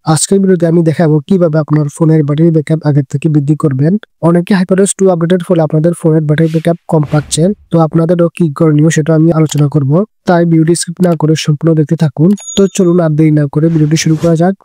আজকের ভিডিওতে আমি দেখাবো কিভাবে আপনার ফোনের ব্যাটারি ব্যাকআপ আগের থেকে বৃদ্ধি করবেন। অনেকে HyperOS 2 আপডেটের ফলে আপনাদের ফোনের ব্যাটারি ব্যাকআপ কম পাচ্ছেন, তো আপনাদেরও কি করণীয় সেটা আমি আলোচনা করব। তাই ভিডিওটি স্কিপ না করে সম্পূর্ণ দেখতে থাকুন। তো চলুন আর দেরি না করে ভিডিওটি শুরু করা যাক।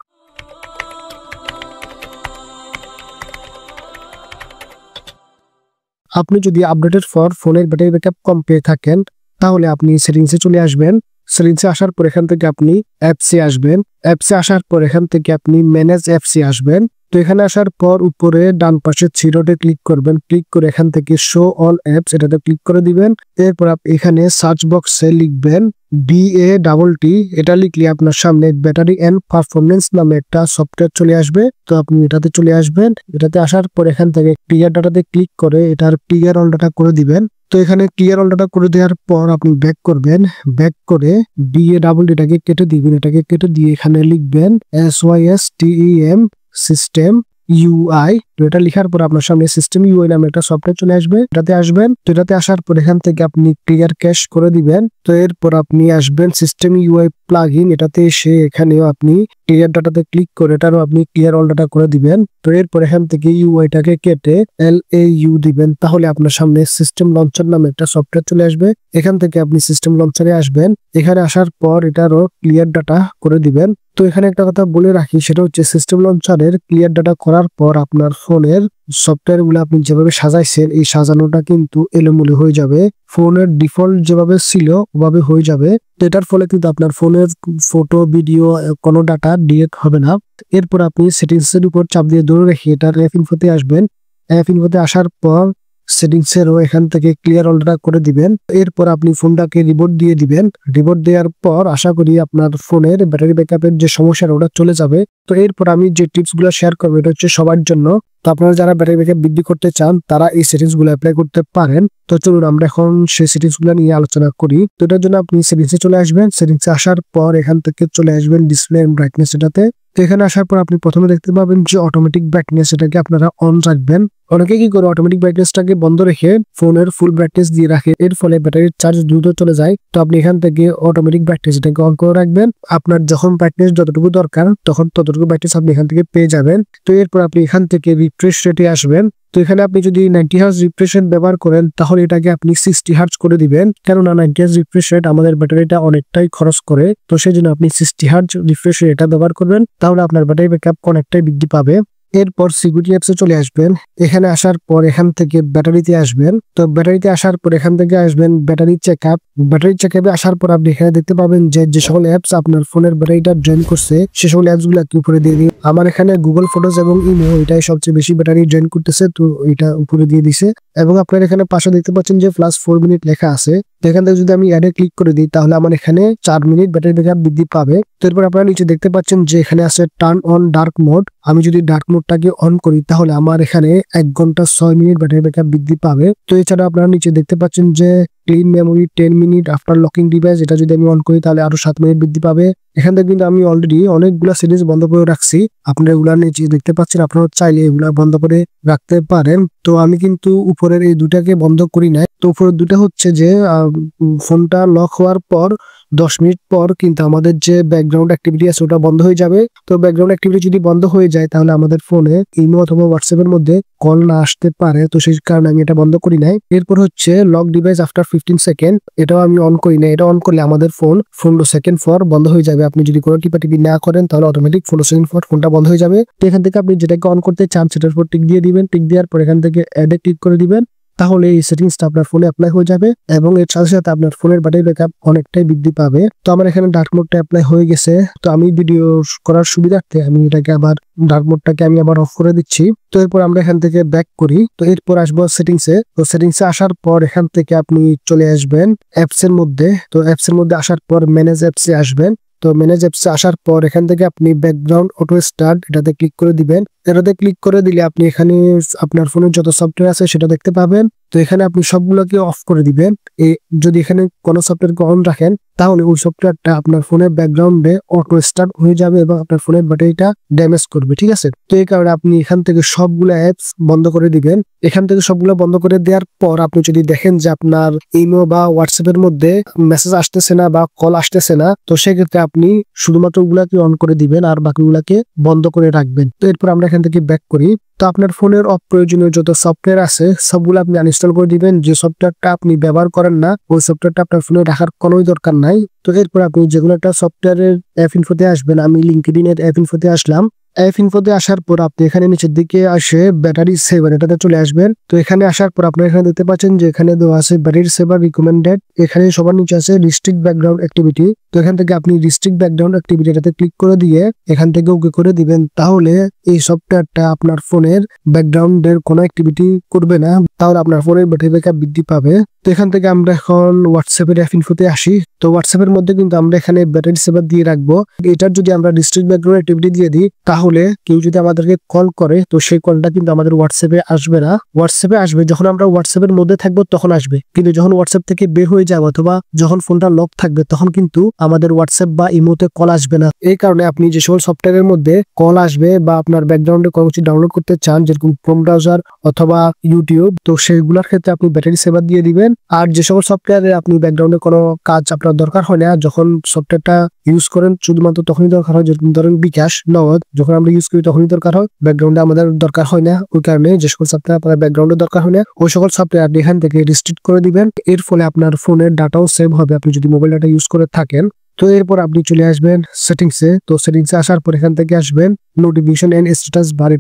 আপনি যদি আপডেটের পর ফোনের ব্যাটারি ব্যাকআপ কম পেয়ে থাকেন, তাহলে আপনি সেটিংসে চলে আসবেন। সেটিংসে আসার পর এখান থেকে আপনি অ্যাপসে আসবেন। অ্যাপসে আসার পর এখান থেকে আপনি ম্যানেজ অ্যাপসে আসবেন। তো এখানে আসার পর উপরে ডান পাশে থ্রি ক্লিক করবেন। ক্লিক করে এখান থেকে শো অল অ্যাপস এটাতে ক্লিক করে দিবেন। এরপর এখানে সার্চ বক্সে লিখবেন BATT। এটা লিখলে আপনার সামনে ব্যাটারি এন্ড পারফরমেন্স নামে একটা সফটওয়্যার চলে আসবে। তো আপনি এটাতে চলে আসবেন। এটাতে আসার পর এখান থেকে ক্লিয়ার ডাটাতে ক্লিক করে এটার ক্লিয়ার অল ডাটা করে দিবেন। তো এখানে ক্লিয়ার অল ডাটা করে দেওয়ার পর আপনি ব্যাক করবেন। ব্যাক করে BATT এটাকে কেটে দিবেন। এটাকে কেটে দিয়ে এখানে লিখবেন SYSTEM সিস্টেম UI। তো এটা লেখার পর আপনার সামনে সিস্টেম UI নামে একটা সফটওয়্যার চলে আসবে। এটাতে আসবেন। তো এটাতে আসার পর এখান থেকে আপনি ক্লিয়ার ক্যাশ করে দিবেন। তো এরপর আপনি আসবেন সিস্টেম UI প্লাগইন। এটাতে এসে এখানেও আপনি ক্লিয়ার ডাটাতে ক্লিক করে এটারও আপনি ক্লিয়ার অল ডাটা করে দিবেন। তো এরপর এখান থেকে UIটাকে কেটে LAU দিবেন। তাহলে আপনার সামনে সিস্টেম লঞ্চার নামে একটা সফটওয়্যার চলে আসবে। এখান থেকে আপনি সিস্টেম লঞ্চারে আসবেন। এখানে আসার পর এটারও ক্লিয়ার ডাটা করে দিবেন। তো এখানে একটা কথা বলে রাখি, সেটা হচ্ছে সিস্টেম লঞ্চারের ক্লিয়ার ডাটা করার পর আপনার ফোনের সফটওয়্যার গুলো আপনি যেভাবে সাজাইছেন এই সাজানোটা কিন্তু এলোমেলো হয়ে যাবে। ফোনের ডিফল্ট যেভাবে ছিল ওভাবে হয়ে যাবে। তো এটার ফলে কিন্তু আপনার ফোনের ফটো ভিডিও কোনো ডাটা ডিলিট হবে না। এরপর আপনি সেটিংস এর উপর চাপ দিয়ে ধরে রেখে এটার অ্যাপ ইনফোতে আসবেন। অ্যাপ ইনফোতে আসার পর সেটিংস এরও এখান থেকে ক্লিয়ার অল ডাটা করে দিবেন। এরপর আপনি ফোনটাকে রিবোট দিয়ে দিবেন। রিবোট দেওয়ার পর আশা করি আপনার ফোনের ব্যাটারি ব্যাকআপের যে সমস্যা ওটা চলে যাবে। তো এরপর আমি যে টিপস গুলো শেয়ার করবো এটা হচ্ছে সবার জন্য। তো আপনারা যারা ব্যাটারি ব্যাকআপ বৃদ্ধি করতে চান তারা এই সেটিংস গুলো অ্যাপ্লাই করতে পারেন। তো চলুন আমরা এখন সেই সেটিংস গুলো নিয়ে আলোচনা করি। তো এটার জন্য আপনি সেটিংসে চলে আসবেন। সেটিংসে আসার পর এখান থেকে চলে আসবেন ডিসপ্লে এন্ড ব্রাইটনেস এটাতে। তো এখানে আসার পর আপনি প্রথমে দেখতে পাবেন যে অটোমেটিক ব্রাইটনেস, এটাকে আপনারা অন রাখবেন। অনেকে কি করে অটোমেটিক ব্রাইটনেসটাকে বন্ধ রেখে ফোনের ফুল ব্রাইটনেস দিয়ে রাখে, এর ফলে ব্যাটারির চার্জ দ্রুত চলে যায়। তো আপনি এখান থেকে অটোমেটিক ব্রাইটনেস এটাকে অন করে রাখবেন। আপনার যখন ব্রাইটনেস যতটুকু দরকার তখন ততটুকু ব্রাইটনেস আপনি এখান থেকে পেয়ে যাবেন। তো এরপর আপনি এখান থেকে রিফ্রেশ রেটে আসবেন। তো এখানে আপনি যদি 90 হার্জ রিফ্রেশ রেট ব্যবহার করেন তাহলে এটাকে আপনি 60 হার্জ করে দিবেন, কেননা 90 হার্জ রিফ্রেশ রেট আমাদের ব্যাটারিটা অনেকটাই খরচ করে। তো সেই জন্য আপনি 60 হার্জ রিফ্রেশ রেট এটা ব্যবহার করবেন, তাহলে আপনার ব্যাটারি ব্যাকআপ অনেকটাই বৃদ্ধি পাবে। এরপর সিকিউরিটি অ্যাপসে চলে আসবেন। এখানে আসার পর এখান থেকে ব্যাটারিতে আসবেন। তো ব্যাটারিতে আসার পর এখান থেকে আসবেন ব্যাটারি চেকআপ। ব্যাটারি চেকআপে আসার পর আপনি এখানে দেখতে পাবেন যে সকল অ্যাপস আপনার ফোনের ব্যাটারিটা ড্রেন করছে সে সকল অ্যাপস গুলো উপরে দিয়ে দিন। আমার এখানে গুগল ফটোস এবং ইমো এটাই সবচেয়ে বেশি ব্যাটারি ড্রেন করতেছে, তো এটা উপরে দিয়ে দিছে। এবং আপনার এখানে পাশে দেখতে পাচ্ছেন যে +4 মিনিট লেখা আছে। তো এখান থেকে যদি আমি অ্যাডে ক্লিক করে দিই তাহলে আমার এখানে 4 মিনিট ব্যাটারি ব্যাকআপ বৃদ্ধি পাবে। তো এরপর আপনারা নিচে দেখতে পাচ্ছেন যে এখানে আছে টার্ন অন ডার্ক মোড। আমি যদি ডার্ক মোডটাকে অন করি তাহলে আমার এখানে 1 ঘন্টা 6 মিনিট ব্যাটারি ব্যাকআপ বৃদ্ধি পাবে। তো এছাড়া আপনারা নিচে দেখতে পাচ্ছেন যে clean memory 10 minute after locking device, এটা যদি আমি অন করি তাহলে আরো 7 মিনিট বৃদ্ধি পাবে। এখান থেকে কিন্তু আমি অলরেডি অনেকগুলো সেটিংস বন্ধ করে রাখছি। আপনারা এগুলা নিচে দেখতে পাচ্ছেন, আপনারা চাইলে এগুলা বন্ধ করে রাখতে পারেন। তো আমি কিন্তু উপরের এই দুটাকে বন্ধ করি নাই। তো উপরের দুটা হচ্ছে যে ফোনটা লক হওয়ার পর 10 মিনিট পর কিন্তু আমাদের যে ব্যাকগ্রাউন্ড অ্যাক্টিভিটি আছে ওটা বন্ধ হয়ে যাবে। তো ব্যাকগ্রাউন্ড অ্যাক্টিভিটি যদি বন্ধ হয়ে যায় তাহলে আমাদের ফোনে ইমো অথবা হোয়াটসঅ্যাপের মধ্যে কল না আসতে পারে। তো সেই কারণে আমি এটা বন্ধ করি নাই। এরপর হচ্ছে লক ডিভাইস আফটার 15 সেকেন্ড, এটাও আমি অন করি নাই। এটা অন করলে আমাদের ফোন 15 সেকেন্ড পর বন্ধ হয়ে যাবে। আপনি যদি কোনো টিপাটিপি না করেন তাহলে অটোমেটিক 15 সেকেন্ড পর ফোনটা বন্ধ হয়ে যাবে। তো এখান থেকে আপনি যেটাকে অন করতে চান সেটার উপর টিক দিয়ে দিবেন। টিক দেওয়ার পর এখান থেকে অ্যাডে ক্লিক করে দিবেন। তাহলে এই সেটিংসটা আপনার ফোনে অ্যাপ্লাই হয়ে যাবে এবং এর সাথে সাথে আপনার ফোনের ব্যাটারি ব্যাকআপ অনেকটাই বৃদ্ধি পাবে। তো আমার এখানে ডার্ক মোডটা অ্যাপ্লাই হয়ে গেছে। তো আমি ভিডিও করার সুবিধার্থে আমি এটাকে আবার ডার্ক মোডটাকে আমি আবার অফ করে দিচ্ছি। তো এরপর আমরা এখান থেকে ব্যাক করি। তো এরপর আসবো সেটিংসে। তো সেটিংসে আসার পর এখান থেকে আপনি চলে আসবেন অ্যাপস এর মধ্যে। তো অ্যাপস এর মধ্যে আসার পর ম্যানেজ অ্যাপসে আসবেন। তো ম্যানেজ অ্যাপসে আসার পর এখান থেকে আপনি ব্যাকগ্রাউন্ড অটো স্টার্ট এটাতে ক্লিক করে দিবেন। এটাতে ক্লিক করে দিলে আপনি এখানে আপনার ফোনের যত সফটওয়্যার আছে সেটা দেখতে পাবেন। তো তো এখানে আপনি সবগুলোকে অফ করে দিবেন। যদি এখানে কোনো সফটওয়্যারকে অন রাখেন তাহলে ওই সফটওয়্যারটা আপনার ফোনের ব্যাকগ্রাউন্ডে অটো স্টার্ট হয়ে যাবে এবং আপনার ফোনের ব্যাটারিটা ড্যামেজ করবে, ঠিক আছে। তো এই কারণে আপনি এখান থেকে সবগুলো অ্যাপস বন্ধ করে দিবেন। এখান থেকে সবগুলো বন্ধ করে দেওয়ার পর আপনি যদি দেখেন যে আপনার ইমো বা হোয়াটসঅ্যাপের মধ্যে মেসেজ আসতেছে না বা কল আসতেছে না, তো সেক্ষেত্রে আপনি শুধুমাত্র ওগুলাকে অন করে দিবেন আর বাকিগুলাকে বন্ধ করে রাখবেন। তো এরপর আমরা এখান থেকে ব্যাক করি। তো আপনার ফোনের অপ্রয়োজনীয় যত সফটওয়্যার আছে সবগুলো আপনি আনইনস্টল করে দিবেন। যে সফটওয়্যারটা আপনি ব্যবহার করেন না ওই সফটওয়্যারটা আপনার ফোনে রাখার কোনোই দরকার নাই। তো এরপর আপনি যেগুলো একটা সফটওয়্যারের অ্যাপ ইনফোতে আসবেন, আমি লিঙ্কডইন এর অ্যাপ ইনফোতে আসলাম। অ্যাপ ইনফোতে আসার পর আপনি এখানে নিচের দিকে আসে ব্যাটারি সেভার এটাতে চলে আসবেন। তো এখানে আসার পর আপনারা এখানে দেখতে পাচ্ছেন যে এখানে দেওয়া আছে ব্যাটারি সেভার রিকমেন্ডেড। এখানে সবার নিচে আছে রিস্ট্রিক্ট ব্যাকগ্রাউন্ড অ্যাক্টিভিটি। তো এখান থেকে আপনি রিস্ট্রিক্ট ব্যাকগ্রাউন্ড অ্যাক্টিভিটি এটাতে ক্লিক করে দিয়ে এখান থেকে ওকে করে দিবেন। তাহলে এই সফটওয়্যারটা আপনার ফোনের ব্যাকগ্রাউন্ডের কোনো অ্যাক্টিভিটি করবে না, তাহলে আপনার ফোনের ব্যাটারি ব্যাকআপ বৃদ্ধি পাবে। তো এখান থেকে আমরা এখন হোয়াটসঅ্যাপের অ্যাপ ইনফোতে আসি। তো হোয়াটসঅ্যাপের মধ্যে কিন্তু আমরা এখানে ব্যাটারি সেভার দিয়ে রাখবো। এটার যদি আমরা রিস্ট্রিক্ট ব্যাকগ্রাউন্ড অ্যাক্টিভিটি দিয়ে দিই তাহলে কেউ যদি আমাদেরকে কল করে তো সেই কলটা কিন্তু আমাদের হোয়াটসঅ্যাপে আসবে না। হোয়াটসঅ্যাপে আসবে যখন আমরা হোয়াটসঅ্যাপের মধ্যে থাকবো তখন আসবে, কিন্তু যখন হোয়াটসঅ্যাপ থেকে বের হয়ে যাবো অথবা যখন ফোনটা লক থাকবে তখন কিন্তু আমাদের হোয়াটসঅ্যাপ বা ইমোতে কল আসবে না। এই কারণে আপনি যে সকল সফটওয়্যারের মধ্যে কল আসবে বা আপনার ব্যাকগ্রাউন্ডে কোনো কিছু ডাউনলোড করতে চান যেরকম ক্রোম ব্রাউজার অথবা ইউটিউব, তো সেগুলোর ক্ষেত্রে আপনি ব্যাটারি সেভার দিয়ে দিবেন। আর যে সকল সফটওয়্যারে আপনি ব্যাকগ্রাউন্ডে কোনো কাজ আপনার দরকার হয় না, যখন সফটওয়্যারটা ইউজ করেন শুধুমাত্র তখনই দরকার হয়, যেরকম ধরেন বিকাশ, নগদ, যখন আমরা ইউজ করি তখনই দরকার হয়, ব্যাকগ্রাউন্ডে আমাদের দরকার হয় না। ওই কারণে যে সকল সফটওয়্যার আপনার ব্যাকগ্রাউন্ডে দরকার হয় না ওই সকল সফটওয়্যার আপনি এখান থেকে রিস্ট্রিক্ট করে দিবেন। এর ফলে আপনার ফোনের ডাটাও সেভ হবে আপনি যদি মোবাইল ডাটা ইউজ করে থাকেন। তো এরপর আপনি চলে আসবেন সেটিংসে। তো সেটিংসে আসার পর এখান থেকে আসবেন নোটিফিকেশন এন্ড স্ট্যাটাস বার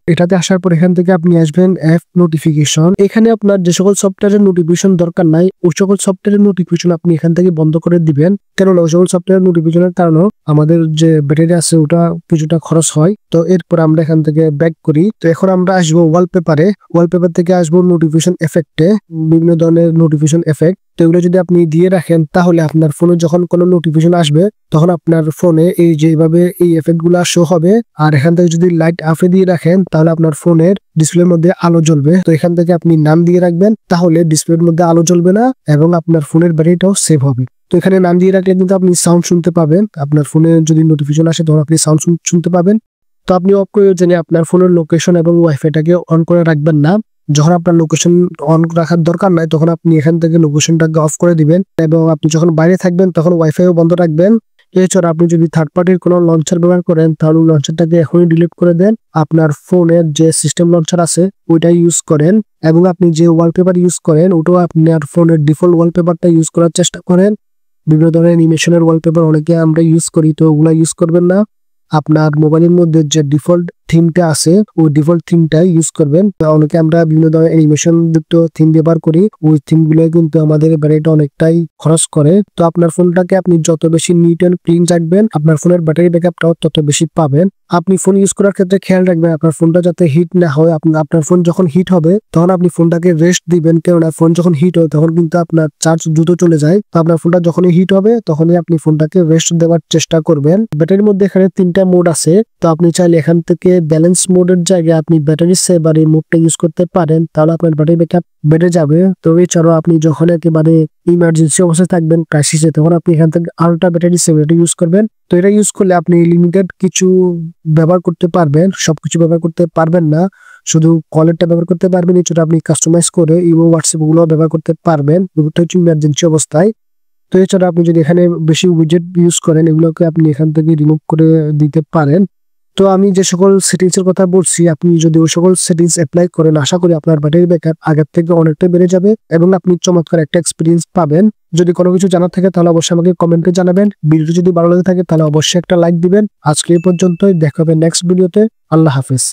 এটাতে আসার পর এখান থেকে আপনি আসবেন অ্যাপ নোটিফিকেশন। এখানে আপনার যে সকল সফটওয়্যারের নোটিফিকেশন দরকার নাই ওই সকল সফটওয়্যারের নোটিফিকেশন আপনি এখান থেকে বন্ধ করে দিবেন। কেননা ওই সকল সফটওয়্যার নোটিফিকেশনের কারণে আমাদের যে ব্যাটারি আছে ওটা কিছুটা খরচ হয়। তো এরপর আমরা এখান থেকে ব্যাক করি। তো এখন আমরা আসবো ওয়ালপেপারে। ওয়ালপেপার থেকে আসবো নোটিফিকেশন এফেক্টে, বিভিন্ন ধরনের নোটিফিকেশন এফেক্ট। তো এগুলো যদি আপনি দিয়ে রাখেন তাহলে আপনার ফোনে যখন কোনো নোটিফিকেশন আসবে তখন আপনার ফোনে এই যেভাবে এই এফেক্ট গুলা শো হবে। আর এখান থেকে যদি লাইট অফে দিয়ে রাখেন তাহলে আপনার ফোনের ডিসপ্লের মধ্যে আলো জ্বলবে। তো এখান থেকে আপনি নাম দিয়ে রাখবেন, তাহলে ডিসপ্লের মধ্যে আলো জ্বলবে না এবং আপনার ফোনের ব্যাটারিটাও সেভ হবে। তো এখানে নাম দিয়ে রাখলে কিন্তু আপনি সাউন্ড শুনতে পাবেন। আপনার ফোনে যদি নোটিফিকেশন আসে তখন আপনি সাউন্ড শুনতে পাবেন। তো আপনি অপ্রয়োজনে আপনার ফোনের লোকেশন এবং ওয়াইফাইটাকে অন করে রাখবেন না। যখন আপনার লোকেশন অন রাখার দরকার নাই তখন আপনি এখান থেকে লোকেশনটাকে অফ করে দিবেন এবং আপনি যখন বাইরে থাকবেন তখন ওয়াইফাইও বন্ধ রাখবেন। এছাড়া আপনি যদি থার্ড পার্টির কোনো লঞ্চার ব্যবহার করেন তাহলে লঞ্চারটাকে এখনই ডিলিট করে দেন। আপনার ফোনের যে সিস্টেম লঞ্চার আছে ওইটা ইউজ করেন এবং আপনি যে ওয়ালপেপার ইউজ করেন ওটাও আপনার ফোনের ডিফল্ট ওয়ালপেপারটা ইউজ করার চেষ্টা করেন। বিভিন্ন ধরনের অ্যানিমেশনের ওয়ালপেপার অনেকে আমরা ইউজ করি, তো ওগুলা ইউজ করবেন না। আপনার মোবাইলের মধ্যে যে ডিফল্ট থিমটা আছে ওই ডিফল্ট থিমটা ইউজ করবেন। অনেকে আমরা বিভিন্ন ধরনের অ্যানিমেশন যুক্ত থিম ব্যবহার করি, ওই থিম গুলো কিন্তু আমাদের ব্যাটারিটা অনেকটাই খরচ করে। তো আপনার ফোনটাকে আপনি যত বেশি নিট এন্ড ক্লিন রাখবেন আপনার ফোনের ব্যাটারি ব্যাকআপটাও তত বেশি পাবেন। আপনি ফোন ইউজ করার ক্ষেত্রে খেয়াল রাখবেন আপনার ফোনটা যাতে হিট না হয়। আপনার ফোন যখন হিট হবে তখন আপনি ফোনটাকে রেস্ট দিবেন, কেননা ফোন যখন হিট হয় তখন কিন্তু আপনার চার্জ দ্রুত চলে যায়। তো আপনার ফোনটা যখনই হিট হবে তখনই আপনি ফোনটাকে রেস্ট দেওয়ার চেষ্টা করবেন। ব্যাটারির মধ্যে এখানে 3টা মোড আছে, তো আপনি চাইলে এখান থেকে ব্যালেন্স মোডের জায়গায় আপনি ব্যাটারি সেভার এই মোডটা ইউজ করতে পারেন, তাহলে আপনার ব্যাটারি ব্যাকআপ বেড়ে যাবে। তো এছাড়াও আপনি যখন একেবারে ইমার্জেন্সি অবস্থায় থাকবেন ক্রাইসিসে তখন আপনি এখান থেকে আলট্রা ব্যাটারি সেভার ইউজ করবেন। তো এটা ইউজ করলে আপনি লিমিটেড কিছু ব্যবহার করতে পারবেন, সবকিছু ব্যবহার করতে পারবেন না, শুধু কলেরটা ব্যবহার করতে পারবেন। এছাড়া আপনি কাস্টমাইজ করে ইমো হোয়াটসঅ্যাপ গুলো ব্যবহার করতে পারবেন, ওটা হচ্ছে ইমার্জেন্সি অবস্থায়। তো এছাড়া আপনি যদি এখানে বেশি উইজেট ইউজ করেন এগুলোকে আপনি এখান থেকে রিমুভ করে দিতে পারেন। তো আমি যে সকল সেটিংস এর কথা বলছি আপনি যদি ওই সকল সেটিংস অ্যাপ্লাই করেন আশা করি আপনার ব্যাটারি ব্যাকআপ আগের থেকে অনেকটা বেড়ে যাবে এবং আপনি চমৎকার একটা এক্সপিরিয়েন্স পাবেন। যদি কোনো কিছু জানার থাকে তাহলে অবশ্যই আমাকে কমেন্টে জানাবেন। ভিডিওটি যদি ভালো লাগে থাকে তাহলে অবশ্যই একটা লাইক দিবেন। আজকে এই পর্যন্তই, দেখা হবে নেক্সট ভিডিওতে। আল্লাহ হাফেজ।